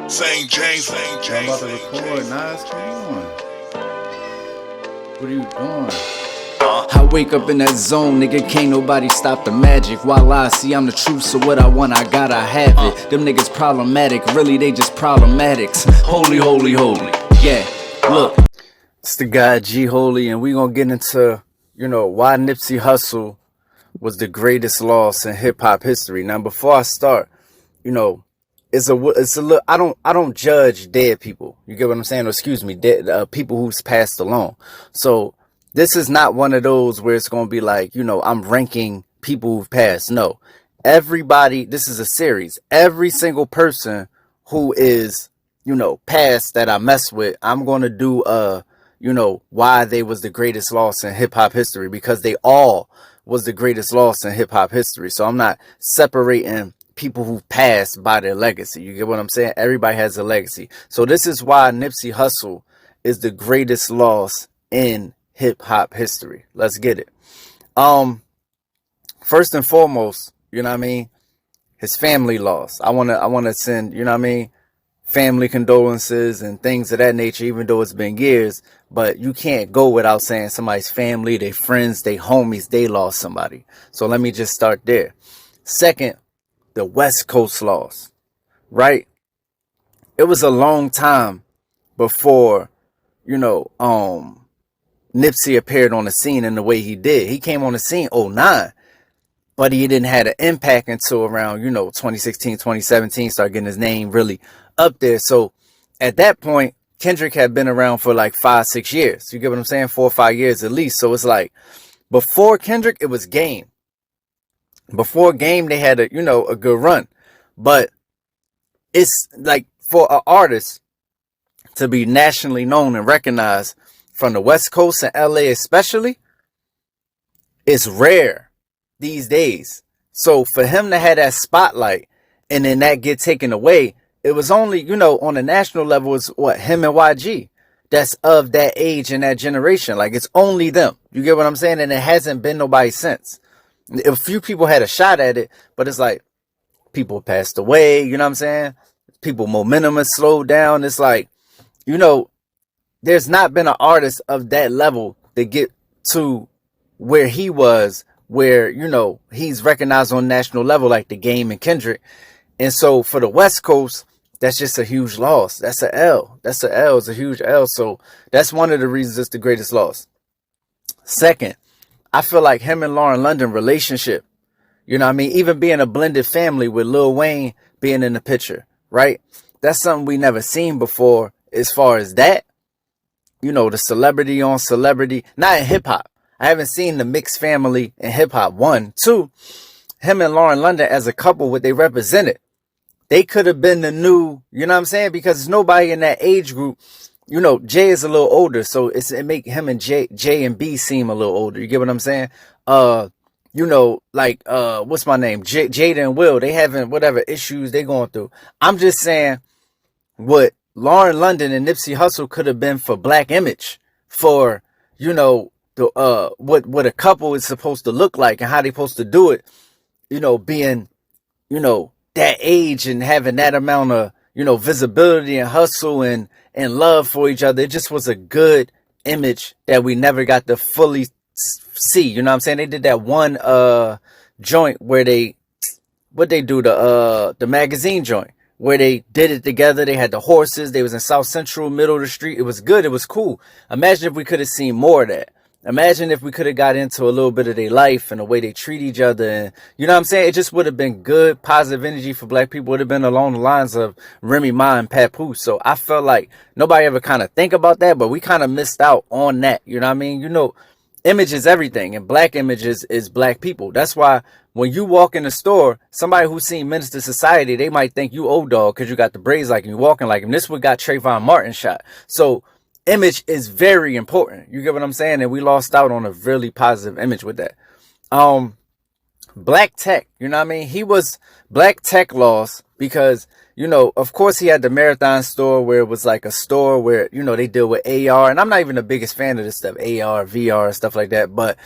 St. James, St. I'm James. about to record, Nas. Come on. What are you doing? I wake up in that zone, nigga, can't nobody stop the magic. While I see I'm the truth, so what I want, I gotta have it. Them niggas problematic, really they just problematics. Holy, holy, holy, yeah, look. It's the guy G Holy, and we gonna get into, why Nipsey Hussle was the greatest loss in hip-hop history. Now, before I start, it's a little, I don't judge dead people. You get what I'm saying? Or excuse me, dead people who's passed along. So this is not one of those where it's going to be like, I'm ranking people who've passed. No, everybody, this is a series. Every single person who is, passed that I mess with, I'm going to do, why they was the greatest loss in hip hop history, because they all was the greatest loss in hip hop history. So I'm not separating people who passed by their legacy. You get what I'm saying? Everybody has a legacy. So this is why Nipsey Hussle is the greatest loss in hip hop history. Let's get it. First and foremost, his family loss. I wanna send, family condolences and things of that nature, even though it's been years. But you can't go without saying somebody's family, their friends, their homies, they lost somebody. So let me just start there. Second, the West Coast loss, right? It was a long time before, Nipsey appeared on the scene in the way he did. He came on the scene 09, but he didn't have an impact until around, 2016, 2017, started getting his name really up there. So at that point, Kendrick had been around for like 5-6 years. You get what I'm saying? 4 or 5 years at least. So it's like, before Kendrick, it was Game. Before Game, they had a good run. But it's like, for an artist to be nationally known and recognized from the West Coast and LA especially, it's rare these days. So for him to have that spotlight and then that get taken away, it was only, on a national level, it's what, him and YG that's of that age and that generation. Like, it's only them. You get what I'm saying? And it hasn't been nobody since. A few people had a shot at it, but it's like people passed away. You know what I'm saying? People momentum has slowed down. It's like, there's not been an artist of that level to get to where he was, where, he's recognized on national level, like the Game and Kendrick. And so for the West Coast, that's just a huge loss. That's a L. That's a L. It's a huge L. So that's one of the reasons it's the greatest loss. Second, I feel like him and Lauren London relationship, even being a blended family with Lil Wayne being in the picture, right? That's something we never seen before as far as that, the celebrity on celebrity, not in hip hop. I haven't seen the mixed family in hip hop. 1, 2, him and Lauren London as a couple, what they represented. They could have been the new, because there's nobody in that age group. Jay is a little older, so it make him and J and B seem a little older. You get what I'm saying? What's my name? Jada and Will, they having whatever issues they going through. I'm just saying what Lauren London and Nipsey Hussle could have been for black image, for, what a couple is supposed to look like and how they supposed to do it, being, that age and having that amount of, visibility and hustle and love for each other. It just was a good image that we never got to fully see. You know what I'm saying? They did that one joint where they do the magazine joint where they did it together. They had the horses. They was in South Central, middle of the street. It was good. It was cool. Imagine if we could have seen more of that. Imagine if we could have got into a little bit of their life and the way they treat each other. And you know what I'm saying? It just would have been good, positive energy for black people. It would have been along the lines of Remy Ma and papoose. So I felt like nobody ever kind of think about that, but we kind of missed out on that. You know what I mean? Image is everything, and black images is black people. That's why when you walk in the store, somebody who's seen Menace to Society, they might think you old dog because you got the braids like him, you walking like him. This what got Trayvon Martin shot. So image is very important. You get what I'm saying? And we lost out on a really positive image with that. Black Tech, Black Tech lost because, of course he had the Marathon store where it was like a store where, they deal with AR. And I'm not even the biggest fan of this stuff, AR, VR, stuff like that. But,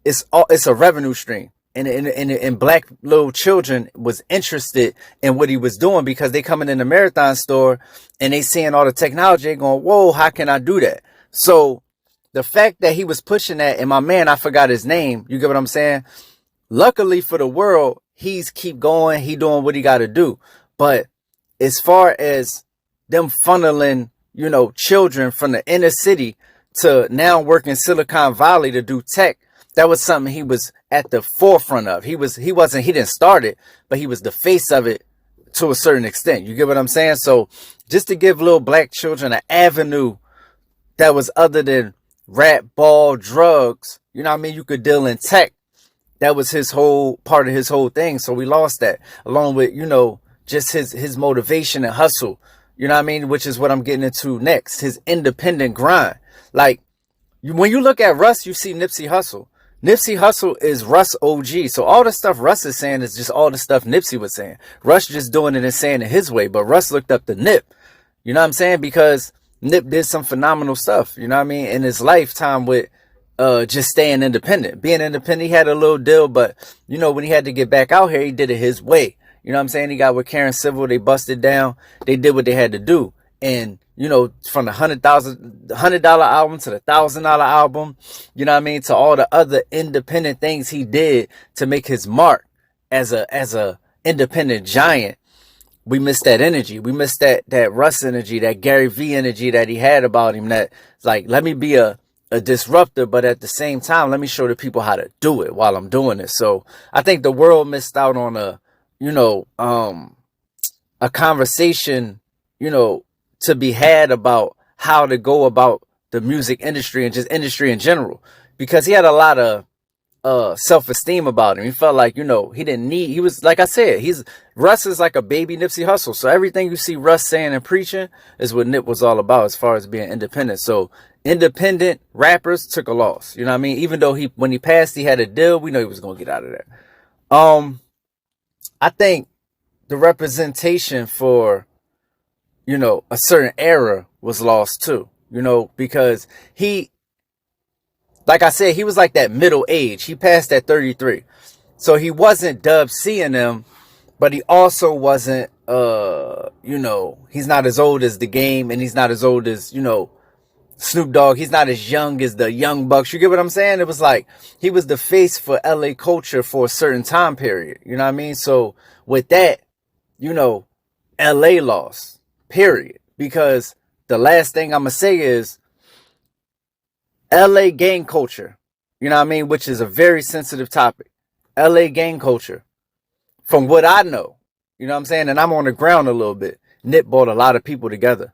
it's a revenue stream. and black little children was interested in what he was doing, because they coming in the marathon store and they seeing all the technology, they going, whoa, how can I do that? So the fact that he was pushing that, and my man, I forgot his name, you get what I'm saying? Luckily for the world, he's keep going, he doing what he got to do. But as far as them funneling, you know, children from the inner city to now work in Silicon Valley to do tech, that was something he was at the forefront of. He didn't start it, but he was the face of it to a certain extent. You get what I'm saying? So just to give little black children an avenue that was other than rap, ball, drugs, you know what I mean? You could deal in tech. That was his whole part of his whole thing. So we lost that, along with, you know, just his motivation and hustle, you know what I mean? Which is what I'm getting into next, his independent grind. Like, when you look at Russ, you see Nipsey Hussle. Nipsey Hussle is Russ OG. So all the stuff Russ is saying is just all the stuff Nipsey was saying. Russ just doing it and saying it his way. But Russ looked up to Nip. You know what I'm saying? Because Nip did some phenomenal stuff, you know what I mean, in his lifetime with just staying independent. Being independent, he had a little deal, but, you know, when he had to get back out here, he did it his way. You know what I'm saying? He got with Karen Civil. They busted down. They did what they had to do. And, you know, from the $100 album to the $1,000 album, you know what I mean, to all the other independent things he did to make his mark as a independent giant. We miss that energy. We miss that Russ energy, that Gary V energy that he had about him. That, like, let me be a disruptor, but at the same time, let me show the people how to do it while I'm doing it. So I think the world missed out on a conversation, you know, to be had about how to go about the music industry and just industry in general, because he had a lot of self-esteem about him. He felt like, you know, he was, like I said, Russ is like a baby Nipsey Hussle. So everything you see Russ saying and preaching is what Nip was all about as far as being independent. So independent rappers took a loss, you know what I mean? Even though when he passed, he had a deal, we know he was going to get out of there. I think the representation for, you know, a certain era was lost too, you know, because like I said, he was like that middle age. He passed at 33. So he wasn't Dub C&M, them, but he also wasn't, you know, he's not as old as The Game, and he's not as old as, you know, Snoop Dogg. He's not as young as the Young Bucks. You get what I'm saying? It was like he was the face for LA culture for a certain time period. You know what I mean? So with that, you know, LA lost, period. Because the last thing I'm going to say is LA gang culture, you know what I mean? Which is a very sensitive topic. LA gang culture, from what I know, you know what I'm saying? And I'm on the ground a little bit. Nip brought a lot of people together.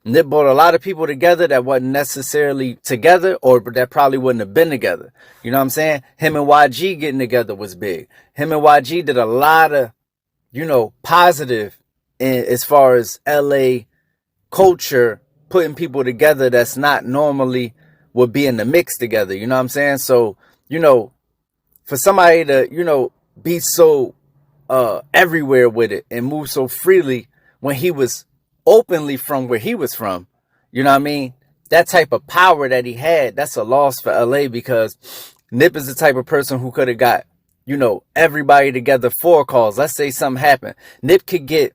Nip brought a lot of people together that wasn't necessarily together, or that probably wouldn't have been together. You know what I'm saying? Him and YG getting together was big. Him and YG did a lot of, you know, positive as far as LA culture, putting people together that's not normally would be in the mix together. You know what I'm saying? So, you know, for somebody to, you know, be so everywhere with it and move so freely when he was openly from where he was from, you know what I mean? That type of power that he had, that's a loss for LA, because Nip is the type of person who could have got, you know, everybody together for calls. Let's say something happened. Nip could get,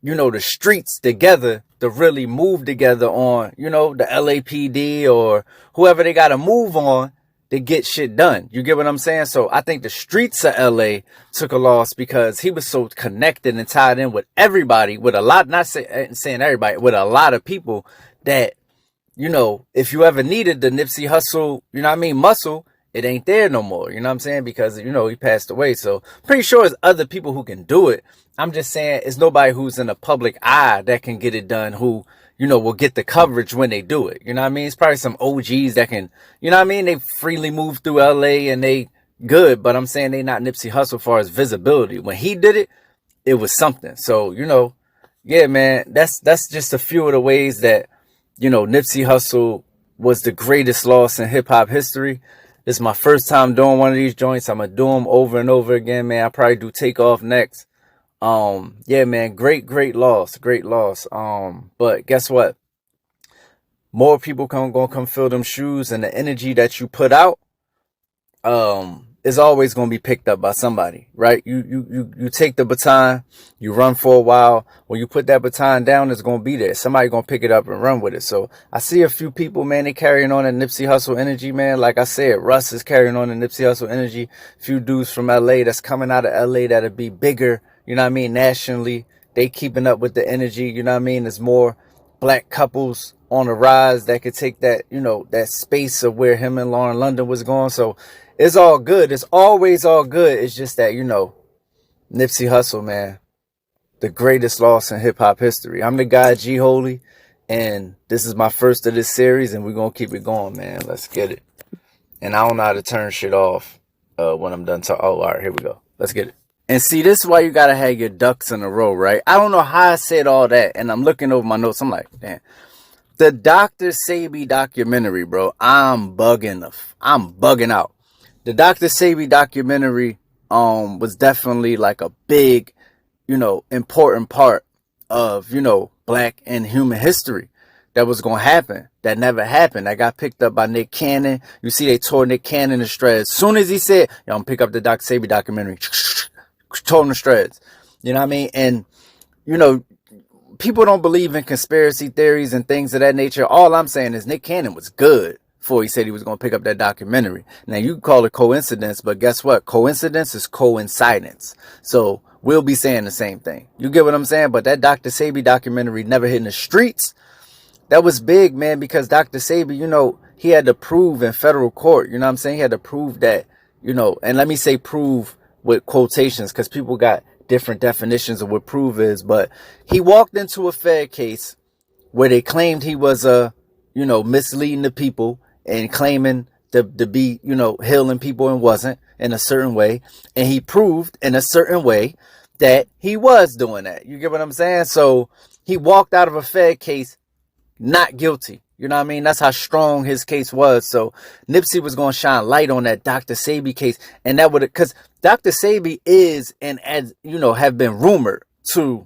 you know, the streets together to really move together on, you know, the LAPD or whoever they got to move on to get shit done. You get what I'm saying? So I think the streets of LA took a loss because he was so connected and tied in with everybody, with a lot, not saying everybody, with a lot of people that, you know, if you ever needed the Nipsey Hussle, you know what I mean, muscle, it ain't there no more. You know what I'm saying? Because, you know, he passed away. So pretty sure there's other people who can do it. I'm just saying it's nobody who's in the public eye that can get it done, who, you know, will get the coverage when they do it. You know what I mean? It's probably some OGs that can, you know what I mean? They freely move through LA and they good, but I'm saying they not Nipsey Hussle as far as visibility. When he did it, it was something. So, you know, yeah, man, that's just a few of the ways that, you know, Nipsey Hussle was the greatest loss in hip hop history. This is my first time doing one of these joints. I'm going to do them over and over again, man. I'll probably do Takeoff next. Yeah, man, great loss. But guess what? More people gonna come fill them shoes, and the energy that you put out, is always going to be picked up by somebody, right? You take the baton, you run for a while. When you put that baton down, it's going to be there. Somebody going to pick it up and run with it. So I see a few people, man, they carrying on that Nipsey Hussle energy, man. Like I said, Russ is carrying on the Nipsey Hussle energy. Few dudes from LA that's coming out of LA that'll be bigger, you know what I mean, nationally. They keeping up with the energy, you know what I mean? There's more black couples on the rise that could take that, you know, that space of where him and Lauren London was going. So it's all good. It's always all good. It's just that, you know, Nipsey Hussle, man, the greatest loss in hip hop history. I'm the guy G Holy, and this is my first of this series, and we're going to keep it going, man. Let's get it. And I don't know how to turn shit off when I'm done talking. Oh, all right, here we go. Let's get it. And see, this is why you got to have your ducks in a row, right? I don't know how I said all that, and I'm looking over my notes. I'm like, damn. The Dr. Sebi documentary, bro, I'm bugging out. The Dr. Sebi documentary was definitely like a big, you know, important part of, you know, black and human history that was going to happen. That never happened. That got picked up by Nick Cannon. You see, they tore Nick Cannon to shreds. As soon as he said, yo, I'm pick up the Dr. Sebi documentary, tore him to shreds. You know what I mean? And, you know, people don't believe in conspiracy theories and things of that nature. All I'm saying is Nick Cannon was good before he said he was going to pick up that documentary. Now, you can call it coincidence, but guess what? Coincidence is coincidence. So we'll be saying the same thing. You get what I'm saying? But that Dr. Sebi documentary never hit in the streets. That was big, man, because Dr. Sebi, you know, he had to prove in federal court. You know what I'm saying? He had to prove that, you know, and let me say prove with quotations because people got different definitions of what prove is. But he walked into a Fed case where they claimed he was, you know, misleading the people and claiming to be, you know, healing people and wasn't in a certain way. And he proved in a certain way that he was doing that. You get what I'm saying? So he walked out of a Fed case not guilty. You know what I mean? That's how strong his case was. So Nipsey was going to shine light on that Dr. Sebi case. And that would, because Dr. Sebi is, and as you know, have been rumored to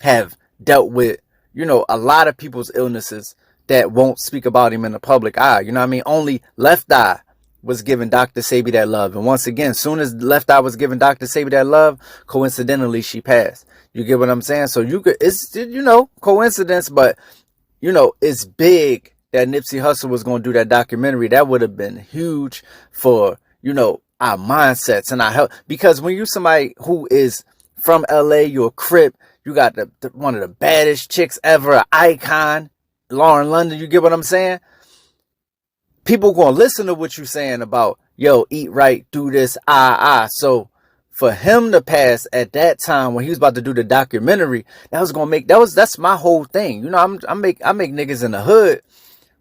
have dealt with, you know, a lot of people's illnesses that won't speak about him in the public eye. You know what I mean? Only Left Eye was giving Dr. Sebi that love. And once again, soon as Left Eye was giving Dr. Sebi that love, coincidentally, she passed. You get what I'm saying? So you could, it's, you know, coincidence, but, you know, it's big that Nipsey Hussle was going to do that documentary. That would have been huge for, you know, our mindsets and our health. Because when you're somebody who is from LA, you're a Crip, you got the one of the baddest chicks ever, an icon, Lauren London, you get what I'm saying? People going to listen to what you're saying about, yo, eat right, do this, So for him to pass at that time when he was about to do the documentary, that was going to make, that's my whole thing. You know, I make niggas in the hood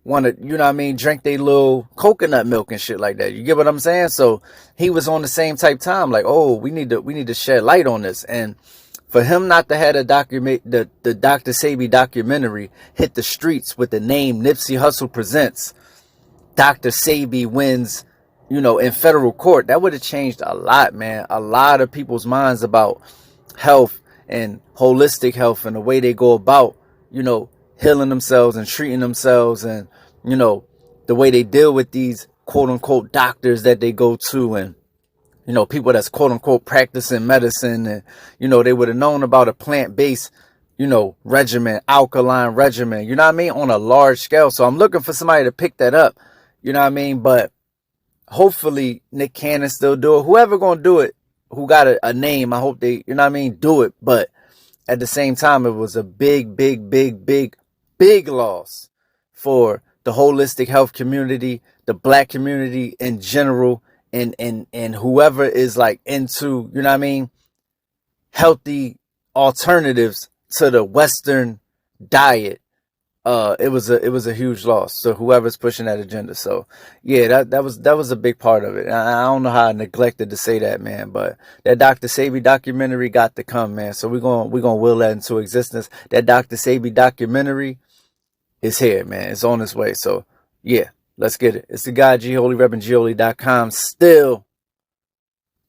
want to, you know what I mean, drink their little coconut milk and shit like that. You get what I'm saying? So he was on the same type time, like, oh, we need to shed light on this. And for him not to have the Dr. Sebi documentary hit the streets with the name Nipsey Hussle presents, Dr. Sebi wins, you know, in federal court, that would have changed a lot, man. A lot of people's minds about health and holistic health and the way they go about, you know, healing themselves and treating themselves and, you know, the way they deal with these quote unquote doctors that they go to and, you know, people that's quote unquote practicing medicine and, you know, they would have known about a plant-based, you know, regimen, alkaline regimen, you know what I mean, on a large scale. So I'm looking for somebody to pick that up, you know what I mean? But hopefully Nick Cannon still do it. Whoever gonna do it, who got a name, I hope they, you know what I mean, do it. But at the same time, it was a big loss for the holistic health community, the black community in general, and whoever is like into, you know what I mean, healthy alternatives to the Western diet. It was a huge loss. So whoever's pushing that agenda. So yeah, that was a big part of it. I don't know how I neglected to say that, man, but that Dr. Sebi documentary got to come, man. So we're gonna will that into existence. That Dr. Sebi documentary is here, man. It's on its way. So yeah, let's get it. It's the guy G Holy, repping Gholy.com still.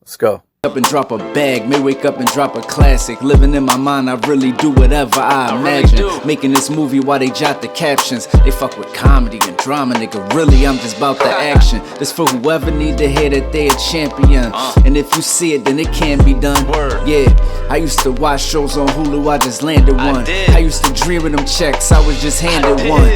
Let's go. up and drop a bag, may wake up and drop a classic. Living in my mind, I really do whatever I imagine. Really making this movie while they jot the captions. They fuck with comedy and drama, nigga. Really, I'm just about the action. This for whoever need to hear that they a champion. And if you see it, then it can be done. Yeah, I used to watch shows on Hulu, I just landed one. I used to dream of them checks, I was just handed one.